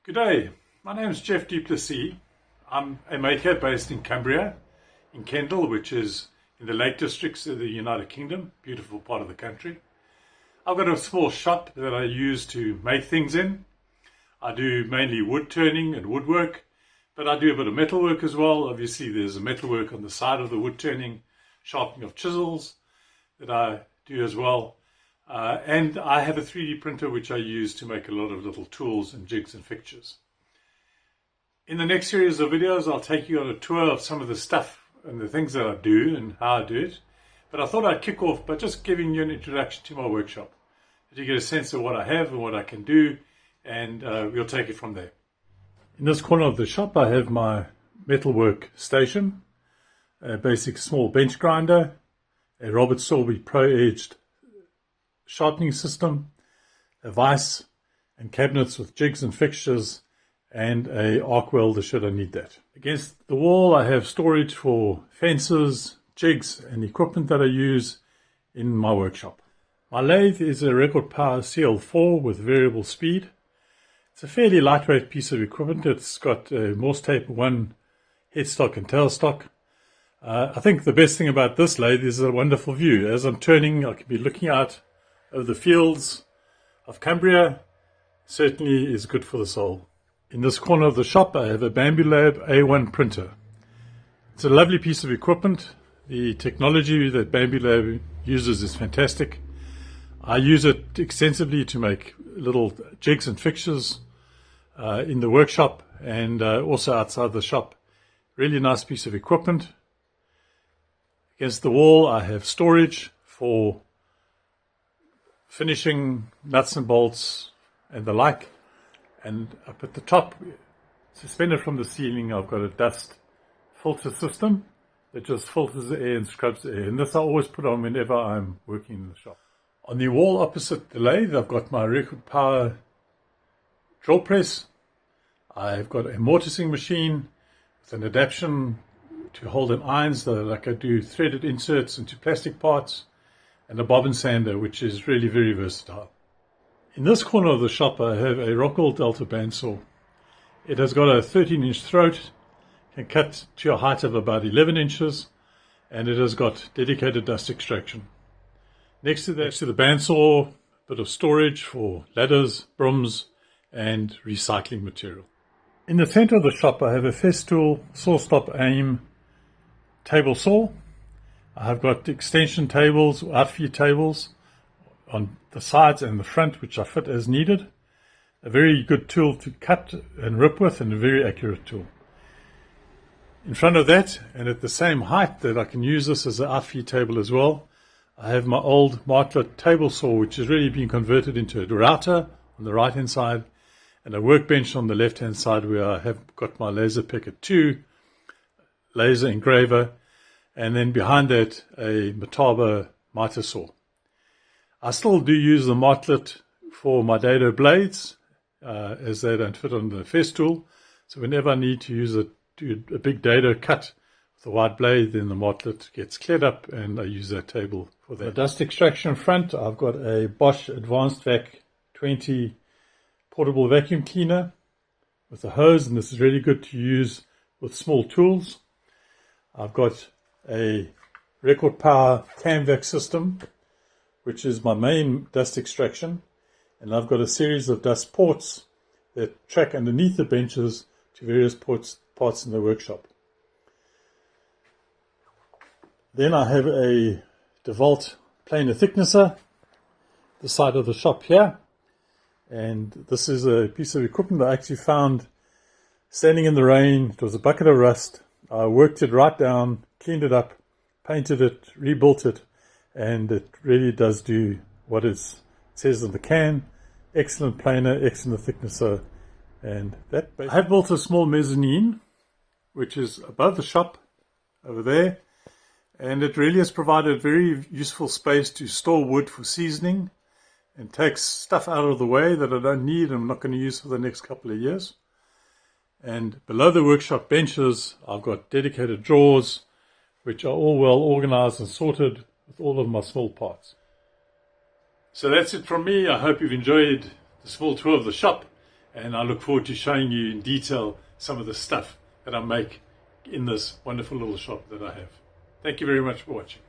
Good day, my name is Geoff Plessis. I'm a maker based in Cumbria, in Kendal, which is in the Lake Districts of the United Kingdom, beautiful part of the country. I've got a small shop that I use to make things in. I do mainly wood turning and woodwork, but I do a bit of metalwork as well. Obviously there's a metalwork on the side of the wood turning, sharpening of chisels that I do as well. And I have a 3D printer which I use to make a lot of little tools and jigs and fixtures. In the next series of videos I'll take you on a tour of some of the stuff and the things that I do and how I do it. But I thought I'd kick off by just giving you an introduction to my workshop, so you get a sense of what I have and what I can do, and we'll take it from there. In this corner of the shop I have my metalwork station, a basic small bench grinder, a Robert Sorby Pro-Edged sharpening system, a vise and cabinets with jigs and fixtures, and a arc welder should I need that. Against the wall I have storage for fences, jigs and equipment that I use in my workshop. My lathe is a record power CL4 with variable speed. It's a fairly lightweight piece of equipment. It's got a Morse tape 1 headstock and tailstock. I think the best thing about this lathe is a wonderful view. As I'm turning, I can be looking out over the fields of Cumbria. Certainly is good for the soul. In this corner of the shop I have a Bambu Lab A1 printer. It's a lovely piece of equipment. The technology that Bambu Lab uses is fantastic. I use it extensively to make little jigs and fixtures in the workshop and also outside the shop. Really nice piece of equipment. Against the wall I have storage for finishing nuts and bolts and the like, and up at the top, suspended from the ceiling, I've got a dust filter system that just filters the air and scrubs the air, and this I always put on whenever I'm working in the shop. On the wall opposite the lathe I've got my record power drill press. I've got a mortising machine with an adaptation to hold in irons so that I can do threaded inserts into plastic parts, and a bobbin sander which is really very versatile. In this corner of the shop I have a Rockwell Delta bandsaw. It has got a 13-inch throat, can cut to a height of about 11 inches, and it has got dedicated dust extraction. Next to the bandsaw, a bit of storage for ladders, brooms and recycling material. In the center of the shop I have a Festool saw stop aim table saw. I have got extension tables, outfeed tables on the sides and the front which I fit as needed. A very good tool to cut and rip with, and a very accurate tool. In front of that, and at the same height that I can use this as an outfeed table as well, I have my old Martlet table saw which has really been converted into a router on the right hand side, and a workbench on the left hand side where I have got my Laser Picket 2 laser engraver, and then behind that a Metabo miter saw. I still do use the Martlet for my dado blades as they don't fit on the Festool, so whenever I need to do a big dado cut with a wide blade, then the Martlet gets cleared up and I use that table for that. The dust extraction front, I've got a Bosch Advanced Vac 20 portable vacuum cleaner with a hose, and this is really good to use with small tools. I've got a record power CamVac system which is my main dust extraction, and I've got a series of dust ports that track underneath the benches to various parts in the workshop. Then I have a DeWalt planer thicknesser, the side of the shop here, and this is a piece of equipment I actually found standing in the rain. It was a bucket of rust. I worked it right down, cleaned it up, painted it, rebuilt it, and it really does do what it says on the can. Excellent planer, excellent thicknesser, and that. I have built a small mezzanine which is above the shop over there, and it really has provided very useful space to store wood for seasoning and takes stuff out of the way that I don't need and I'm not going to use for the next couple of years. And below the workshop benches I've got dedicated drawers which are all well organized and sorted with all of my small parts. So that's it from me. I hope you've enjoyed the small tour of the shop, and I look forward to showing you in detail some of the stuff that I make in this wonderful little shop that I have. Thank you very much for watching.